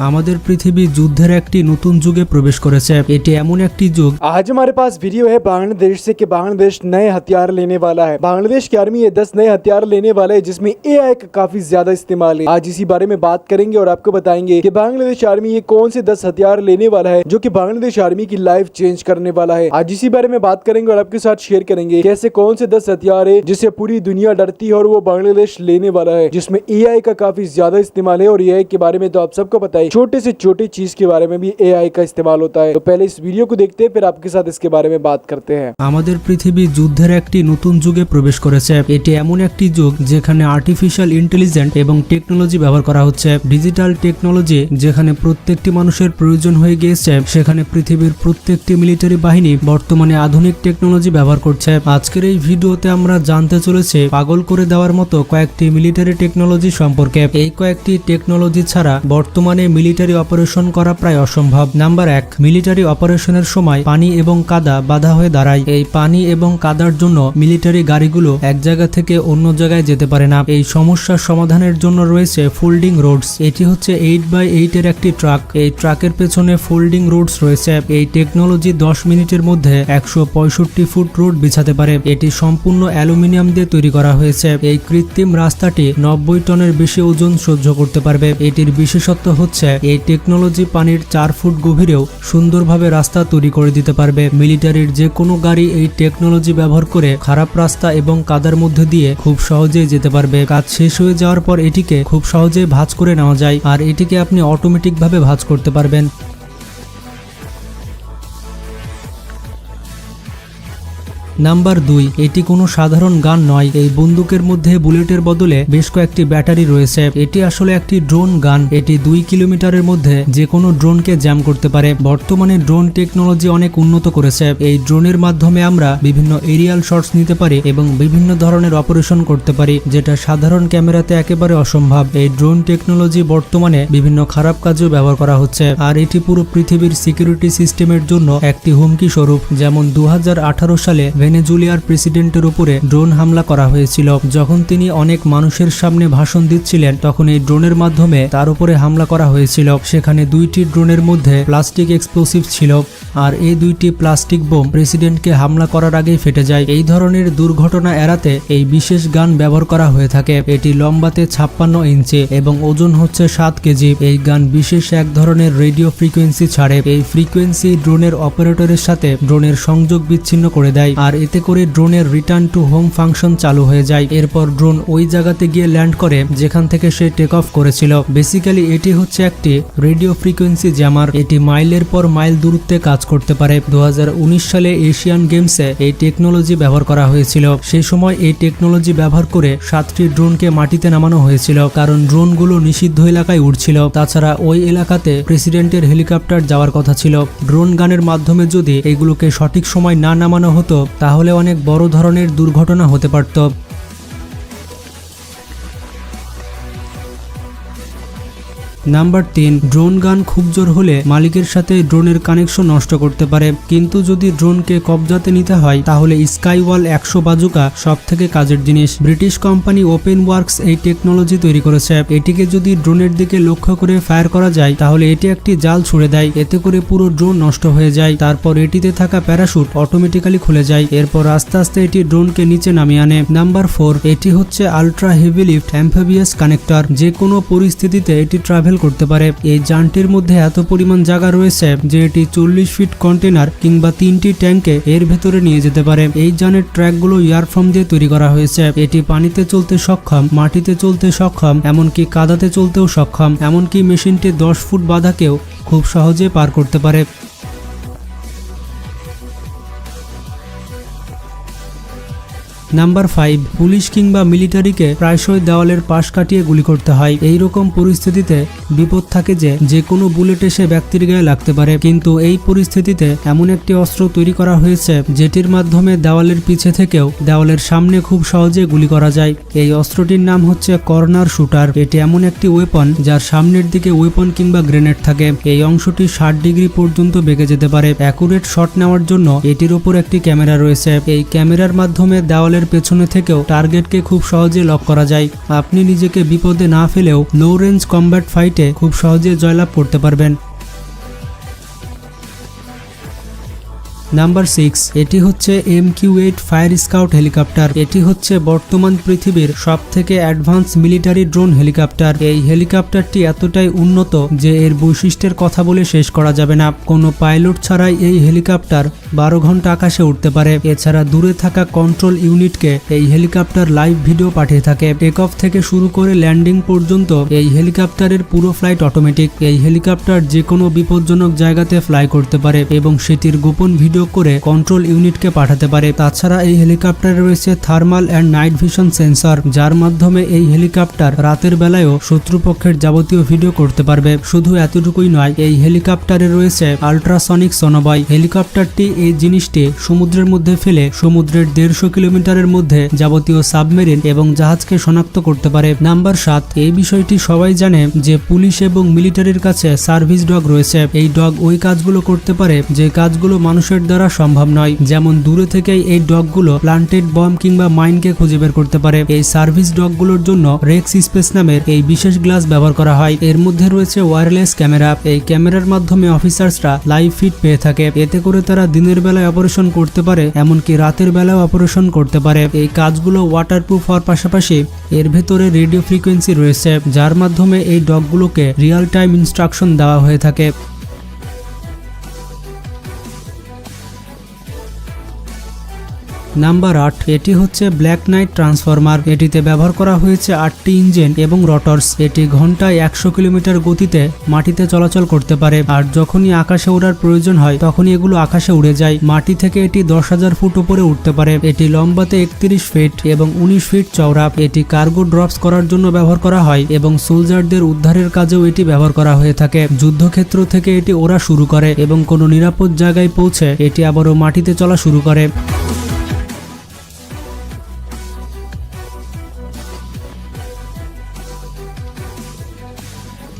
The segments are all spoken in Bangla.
আমাদের পৃথিবী যুদ্ধের একটি নতুন যুগে প্রবেশ করেছে। এটি এমন একটি যুগ। आज हमारे पास वीडियो है बांग्लादेश से कि बांग्लादेश नए हथियार लेने वाला है। बांग्लादेश की आर्मी ये 10 नए हथियार लेने वाला है जिसमें एआई का काफी ज्यादा इस्तेमाल है। आज इसी बारे में बात करेंगे और आपको बताएंगे कि बांग्लादेश आर्मी ये कौन से 10 हथियार लेने वाला है जो कि बांग्लादेश आर्मी की लाइफ चेंज करने वाला है। आज इसी बारे में बात करेंगे और आपके साथ शेयर करेंगे कैसे कौन से 10 हथियार है जिससे पूरी दुनिया डरती है और वो बांग्लादेश लेने वाला है, जिसमें एआई का काफी ज्यादा इस्तेमाल है। और एआई के बारे में तो आप सबको पता है, छोटे से छोटी चीज के बारे में भी एआई का इस्तेमाल होता है। तो पहले इस वीडियो को देखते हैं फिर आपके साथ इसके बारे में बात करते हैं। আমাদের পৃথিবী যুদ্ধের একটি নতুন যুগে প্রবেশ করেছে। এটি এমন একটি যুগ যেখানে আর্টিফিশিয়াল ইন্টেলিজেন্স এবং টেকনোলজি ব্যবহার করা হচ্ছে। ডিজিটাল টেকনোলজি যেখানে প্রত্যেকটি মানুষের প্রয়োজন হয়ে গিয়েছে, সেখানে পৃথিবীর প্রত্যেকটি মিলিটারি বাহিনী বর্তমানে আধুনিক টেকনোলজি ব্যবহার করছে। আজকের এই ভিডিওতে আমরা জানতে চলেছি পাগল করে দেওয়ার মতো কয়েকটি মিলিটারি টেকনোলজি সম্পর্কে। এই কয়েকটি টেকনোলজি ছাড়া বর্তমানে মিলিটারি অপারেশন করা প্রায় অসম্ভব। নাম্বার 1, মিলিটারি অপারেশনের সময় পানি এবং কাদা বাধা হয়ে দাঁড়ায়। এই পানি এবং কাদার জন্য মিলিটারি গাড়িগুলো এক জায়গা থেকে অন্য জায়গায় যেতে পারে না। এই সমস্যার সমাধানের জন্য রয়েছে ফোল্ডিং রোডস। এটি হচ্ছে 8x8 এর একটি ট্রাক। এই ট্রাকের পেছনে ফোল্ডিং রোডস রয়েছে। এই টেকনোলজি 10 মিনিটের মধ্যে 165 ফুট রোড বিছাতে পারে। এটি সম্পূর্ণ অ্যালুমিনিয়াম দিয়ে তৈরি করা হয়েছে। এই কৃত্রিম রাস্তাটি 90 টনের বেশি ওজন সহ্য করতে পারবে। এটির বিশেষত্ব হচ্ছে এই টেকনোলজি পানির 4 ফুট গভীরেও সুন্দরভাবে রাস্তা তৈরি করে দিতে পারবে। মিলিটারির যে কোনো গাড়ি এই টেকনোলজি ব্যবহার করে খারাপ রাস্তা এবং কাদার মধ্যে দিয়ে খুব সহজেই যেতে পারবে। কাজ শেষ হয়ে যাওয়ার পর এটিকে খুব সহজেই ভাঁজ করে নেওয়া যায়, আর এটিকে আপনি অটোমেটিক ভাবে ভাঁজ করতে পারবেন। নাম্বার 2, এটি কোনো সাধারণ গান নয়। এই বন্দুকের মধ্যে বুলেটের বদলে বেশ কয়েকটি ব্যাটারি রয়েছে। এটি আসলে একটি ড্রোন গান। এটি 2 কিলোমিটারের মধ্যে যে কোনো ড্রোনকে জ্যাম করতে পারে। বর্তমানে ড্রোন টেকনোলজি অনেক উন্নত করেছে। এই ড্রোনের মাধ্যমে আমরা বিভিন্ন এরিয়াল শটস নিতে পারি এবং বিভিন্ন ধরনের অপারেশন করতে পারি, যেটা সাধারণ ক্যামেরাতে একেবারে অসম্ভব। এই ড্রোন টেকনোলজি বর্তমানে বিভিন্ন খারাপ কাজেও ব্যবহার করা হচ্ছে, আর এটি পুরো পৃথিবীর সিকিউরিটি সিস্টেমের জন্য একটি হুমকি স্বরূপ। যেমন 2018 সালে ভেনেজুয়েলার প্রেসিডেন্টের উপরে ড্রোন হামলা করা হয়েছিল। যখন তিনি অনেক মানুষের সামনে ভাষণ দিচ্ছিলেন, তখন এই ড্রোনের মাধ্যমে তার উপরে হামলা করা হয়েছিল। সেখানে 2টি ড্রোনের মধ্যে প্লাস্টিক এক্সপ্লোসিভ ছিল, আর এই 2টি প্লাস্টিক বোম প্রেসিডেন্টকে হামলা করার আগেই ফেটে যায়। এই ধরনের দুর্ঘটনা এড়াতে এই বিশেষ গান ব্যবহার করা হয়ে থাকে। এটি লম্বাতে 56 ইঞ্চি এবং ওজন হচ্ছে 7 কেজি। এই গান বিশেষ এক ধরনের রেডিও ফ্রিকোয়েন্সি ছাড়ে। এই ফ্রিকোয়েন্সি ড্রোনের অপারেটরের সাথে ড্রোনের সংযোগ বিচ্ছিন্ন করে দেয়, আর এতে করে ড্রোনের রিটার্ন টু হোম ফাংশন চালু হয়ে যায়। এরপর ড্রোন ওই জায়গাতে গিয়ে ল্যান্ড করে যেখান থেকে সে টেক অফ করেছিল। বেসিক্যালি এটি হচ্ছে একটি রেডিও ফ্রিকোয়েন্সি জ্যামার। এটি মাইলের পর মাইল দূরত্বে কাজ করতে পারে। 2019 সালে এশিয়ান গেমসে এই টেকনোলজি ব্যবহার করা হয়েছিল। সেই সময় এই টেকনোলজি ব্যবহার করে 7টি ড্রোনকে মাটিতে নামানো হয়েছিল, কারণ ড্রোনগুলো নিষিদ্ধ এলাকায় উড়ছিল। তাছাড়া ওই এলাকাতে প্রেসিডেন্টের হেলিকপ্টার যাওয়ার কথা ছিল। ড্রোন গানের মাধ্যমে যদি এগুলোকে সঠিক সময় না নামানো হতো, তাহলে অনেক বড় ধরনের দুর্ঘটনা হতে পারত। নাম্বার 3, ড্রোন গান খুব জোর হলে মালিকের সাথে ড্রোনের কানেকশন নষ্ট করতে পারে। কিন্তু যদি ড্রোনকে কবজাতে নিতে হয়, তাহলে স্কাইওয়াল 100 বাজুকা সব থেকে কাজের জিনিস। ব্রিটিশ কোম্পানি ওপেন ওয়ার্কস এই টেকনোলজি তৈরি করেছে। এটিকে যদি ড্রোনের দিকে লক্ষ্য করে ফায়ার করা যায়, তাহলে এটি একটি জাল ছুড়ে দেয়। এতে করে পুরো ড্রোন নষ্ট হয়ে যায়। তারপর এটিতে থাকা প্যারাশুট অটোমেটিক্যালি খুলে যায়। এরপর আস্তে আস্তে এটি ড্রোনকে নিচে নামিয়ে আনে। নাম্বার 4, এটি হচ্ছে ultra heavy lift amphibious connector. যে কোনো পরিস্থিতিতে এটি ট্রাভেল করতে পারে। এই যানটির মধ্যে এত পরিমাণ জায়গা রয়েছে যে এটি 40 ফিট কন্টেনার কিংবা 3টি ট্যাঙ্কে এর ভেতরে নিয়ে যেতে পারে। এই যানের ট্র্যাকগুলো এয়ারফর্ম দিয়ে তৈরি করা হয়েছে। এটি পানিতে চলতে সক্ষম, মাটিতে চলতে সক্ষম, এমনকি কাদাতে চলতেও সক্ষম। এমনকি মেশিনটি 10 ফুট বাধাকেও খুব সহজে পার করতে পারে। নাম্বার 5, পুলিশ কিংবা মিলিটারিকে প্রায়শই দেওয়ালের পাশ কাটিয়ে গুলি করতে হয়। এই রকম পরিস্থিতিতে বিপদ থাকে যে কোনো বুলেট এসে ব্যক্তির গায়ে লাগতে পারে। কিন্তু এই পরিস্থিতিতে এমন একটি অস্ত্র তৈরি করা হয়েছে যেটির মাধ্যমে দেওয়ালের পিছে থেকেও দেওয়ালের সামনে খুব সহজে গুলি করা যায়। এই অস্ত্রটির নাম হচ্ছে কর্নার শুটার। এটি এমন একটি ওয়েপন যার সামনের দিকে ওয়েপন কিংবা গ্রেনেড থাকে। এই অংশটি 60 ডিগ্রি পর্যন্ত বেঁকে যেতে পারে। অ্যাকুরেট শট নেওয়ার জন্য এটির উপর একটি ক্যামেরা রয়েছে। এই ক্যামেরার মাধ্যমে দেওয়ালের গানের পেছনে থেকেও টার্গেটকে খুব সহজে লক করা যায়। আপনি নিজেকে বিপদে না ফেলেও লো রেঞ্জ কমব্যাট ফাইটে খুব সহজে জয়লাভ করতে পারবেন। নাম্বার 6, এটি হচ্ছে MQ-8 ফায়ার স্কাউট হেলিকপ্টার। এটি হচ্ছে বর্তমান পৃথিবীর সবথেকে অ্যাডভান্স মিলিটারি ড্রোন হেলিকপ্টার। এই হেলিকপ্টারটি এতটাই উন্নত যে এর বৈশিষ্ট্যের কথা বলে শেষ করা যাবে না। কোনো পাইলট ছাড়াই এই হেলিকপ্টার 12 ঘন্টা আকাশে উঠতে পারে। এছাড়া দূরে থাকা কন্ট্রোল ইউনিটকে এই হেলিকপ্টার লাইভ ভিডিও পাঠিয়ে থাকে। টেক অফ থেকে শুরু করে ল্যান্ডিং পর্যন্ত এই হেলিকপ্টারের পুরো ফ্লাইট অটোমেটিক। এই হেলিকপ্টার যে কোনো বিপজ্জনক জায়গাতে ফ্লাই করতে পারে এবং সেটির গোপন ভিডিও করে কন্ট্রোল ইউনিটকে পাঠাতে পারে। তাছাড়া এই হেলিকপ্টারে রয়েছে thermal and night vision sensor, যার মাধ্যমে এই হেলিকপ্টার রাতের বেলায়ও শত্রুপক্ষের যাবতীয় ভিডিও করতে পারবে। শুধু এতটুকুই নয়, এই হেলিকপ্টারে রয়েছে আল্ট্রাসনিক সোনোবয়। হেলিকপ্টারটি এই জিনিসটি সমুদ্রের মধ্যে ফেলে সমুদ্রের 150 কিলোমিটারের মধ্যে যাবতীয় সাবমেরিন এবং জাহাজকে শনাক্ত করতে পারে। নাম্বার 7, এই বিষয়টি সবাই জানে যে পুলিশ এবং মিলিটারির কাছে সার্ভিস ডগ রয়েছে। এই ডগ ওই কাজগুলো করতে পারে যে কাজগুলো মানুষের দ্বারা সম্ভব নয়। যেমন দূরে থেকেই এই ডগগুলো প্লান্টেড বম কিংবা মাইনকে খুঁজে বের করতে পারে। এই সার্ভিস ডগগুলোর জন্য রেক্স স্পেস নামের এই বিশেষ গ্লাস ব্যবহার করা হয়। এর মধ্যে রয়েছে ওয়্যারলেস ক্যামেরা। এই ক্যামেরার মাধ্যমে অফিসার্সরা লাইভ ফিড পেয়ে থাকে। এতে করে তারা দিনের বেলায় অপারেশন করতে পারে, এমনকি রাতের বেলায় অপারেশন করতে পারে। এই কাজগুলো ওয়াটারপ্রুফ হওয়ার পাশাপাশি এর ভেতরে রেডিও ফ্রিকোয়েন্সি রয়েছে, যার মাধ্যমে এই ডগগুলোকে রিয়েল টাইম ইনস্ট্রাকশন দেওয়া হয়ে থাকে। নাম্বার 8, এটি হচ্ছে ব্ল্যাক নাইট ট্রান্সফরমার। এটিতে ব্যবহার করা হয়েছে 8টি ইঞ্জিন এবং রটার্স। এটি ঘন্টায় 100 কিলোমিটার গতিতে মাটিতে চলাচল করতে পারে, আর যখনই আকাশে ওড়ার প্রয়োজন হয় তখনই এগুলো আকাশে উড়ে যায়। মাটি থেকে এটি 10,000 ফুট উপরে উঠতে পারে। এটি লম্বাতে 31 ফিট এবং 19 ফিট চওড়া। এটি কার্গো ড্রপস করার জন্য ব্যবহার করা হয় এবং সোলজারদের উদ্ধারের কাজেও এটি ব্যবহার করা হয়ে থাকে। যুদ্ধক্ষেত্র থেকে এটি ওড়া শুরু করে এবং কোনো নিরাপদ জায়গায় পৌঁছে এটি আবারও মাটিতে চলা শুরু করে।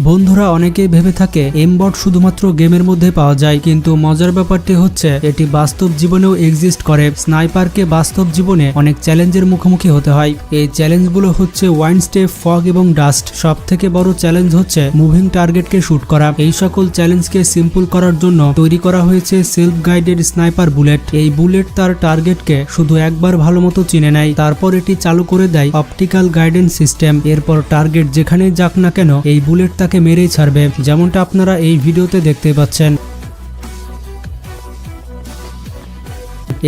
বন্ধুরা, অনেকেই ভেবে থাকে এমবট শুধুমাত্র গেমের মধ্যে পাওয়া যায়, কিন্তু মজার ব্যাপারটি হচ্ছে এটি বাস্তব জীবনেও এক্সিস্ট করে। স্নাইপারকে বাস্তব জীবনে অনেক চ্যালেঞ্জের মুখোমুখি হতে হয়। এই চ্যালেঞ্জগুলো হচ্ছে ওয়াইন স্টেপ, ফগ এবং ডাস্ট। সব থেকে বড় চ্যালেঞ্জ হচ্ছে মুভিং টার্গেটকে শুট করা। এই সকল চ্যালেঞ্জকে সিম্পল করার জন্য তৈরি করা হয়েছে সেলফ গাইডেড স্নাইপার বুলেট। এই বুলেট তার টার্গেটকে শুধু একবার ভালো মতো চিনে নেয়, তারপর এটি চালু করে দেয় অপটিক্যাল গাইডেন্স সিস্টেম। এরপর টার্গেট যেখানেই যাক না কেন এই বুলেট তাকে মেরেই ছাড়বে, যেমনটা আপনারা এই ভিডিওতে দেখতে পাচ্ছেন।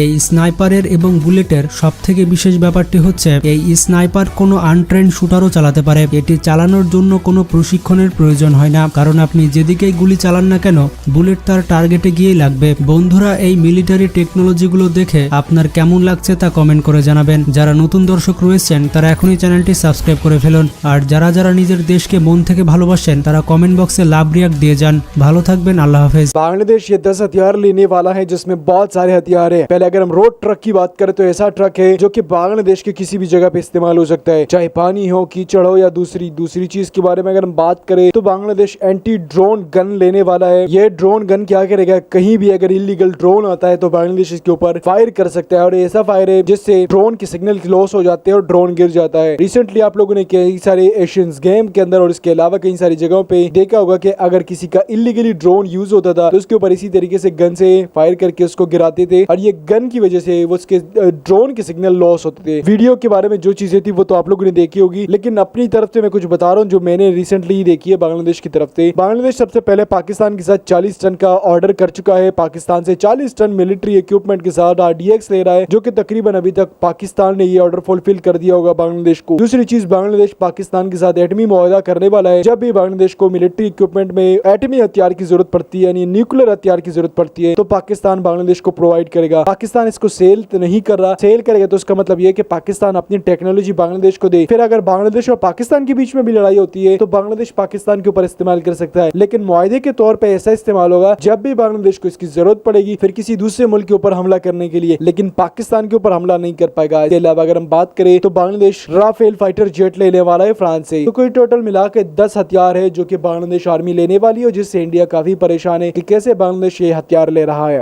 এই স্নাইপারের এবং বুলেটের সবথেকে বিশেষ ব্যাপারটি হচ্ছে এই স্নাইপার কোনো আনট্রেন্ড শুটারও চালাতে পারে। এটি চালানোর জন্য কোনো প্রশিক্ষণের প্রয়োজন হয় না, কারণ আপনি যেদিকেই গুলি চালান না কেন বুলেট তার টার্গেটে গিয়েই লাগবে। বন্ধুরা, এই মিলিটারি টেকনোলজিগুলো দেখে আপনার কেমন লাগছে তা কমেন্ট করে জানাবেন। যারা নতুন দর্শক রয়েছেন তারা এখনই চ্যানেলটি সাবস্ক্রাইব করে ফেলুন, আর যারা যারা নিজের দেশকে মন থেকে ভালোবাসেন তারা কমেন্ট বক্সে লাভ রিয়াক্ট দিয়ে যান। ভালো থাকবেন, আল্লাহ হাফেজ। बांग्लादेश ये 10 हथियार लेने वाला है जिसमें बहुत सारे हथियार है। पहले अगर हम रोड ट्रक की बात करें तो ऐसा ट्रक है जो कि बांग्लादेश के किसी भी जगह पे इस्तेमाल हो सकता है, चाहे पानी हो, कीचड़ हो या दूसरी चीज के बारे में अगर हम बात करें तो बांग्लादेश एंटी ड्रोन गन लेने वाला है। ये ड्रोन गन क्या करेगा, कहीं भी अगर इलीगल ड्रोन आता है तो बांग्लादेश इसके ऊपर फायर कर सकता है, और ऐसा फायर है जिससे ड्रोन के सिग्नल लॉस हो जाते हैं और ड्रोन गिर जाता है। रिसेंटली आप लोगों ने कई सारे एशियंस गेम के अंदर और इसके अलावा कई सारी जगहों पे देखा होगा कि अगर किसी का इलीगली ड्रोन यूज होता था तो उसके ऊपर इसी तरीके से गन से फायर करके उसको गिराते थे, और ये गन की वजह से वो उसके ड्रोन के सिग्नल लॉस होते थे। वीडियो के बारे में जो चीजें थी वो तो आप लोगों ने देखी होगी, लेकिन अपनी तरफ से मैं कुछ बता रहा हूँ जो मैंने रिसेंटली देखी है बांग्लादेश की तरफ से। बांग्लादेश सबसे पहले पाकिस्तान के साथ 40 टन का ऑर्डर कर चुका है। पाकिस्तान से 40 टन मिलिट्री इक्विपमेंट के साथ RDX ले रहा है, जो कि तकरीबन अभी तक पाकिस्तान ने ये ऑर्डर फुलफिल कर दिया होगा बांग्लादेश को। दूसरी चीज, बांग्लादेश पाकिस्तान के साथ एटमी मुआहदा करने वाला है। जब भी बांग्लादेश को मिलिट्री इक्विपमेंट में एटमी हथियार की जरूरत पड़ती है, यानी न्यूक्लियर हथियार की जरूरत पड़ती है, तो पाकिस्तान बांग्लादेश को प्रोवाइड करेगा। पाकिस्तान इसको सेल नहीं कर रहा, सेल करेगा तो उसका मतलब ये कि पाकिस्तान अपनी टेक्नोलॉजी बांग्लादेश को दे। फिर अगर बांग्लादेश और पाकिस्तान के बीच में भी लड़ाई होती है तो बांग्लादेश पाकिस्तान के ऊपर इस्तेमाल कर सकता है, लेकिन मुआहदे के तौर पर ऐसा इस्तेमाल होगा जब भी बांग्लादेश को इसकी जरूरत पड़ेगी फिर किसी दूसरे मुल्क के ऊपर हमला करने के लिए, लेकिन पाकिस्तान के ऊपर हमला नहीं कर पाएगा। इसके अलावा अगर हम बात करें तो बांग्लादेश राफेल फाइटर जेट लेने वाला है फ्रांस से। तो कोई टोटल मिला के 10 हथियार है जो कि बांग्लादेश आर्मी लेने वाली है, जिससे इंडिया काफी परेशान है कि कैसे बांग्लादेश ये हथियार ले रहा है।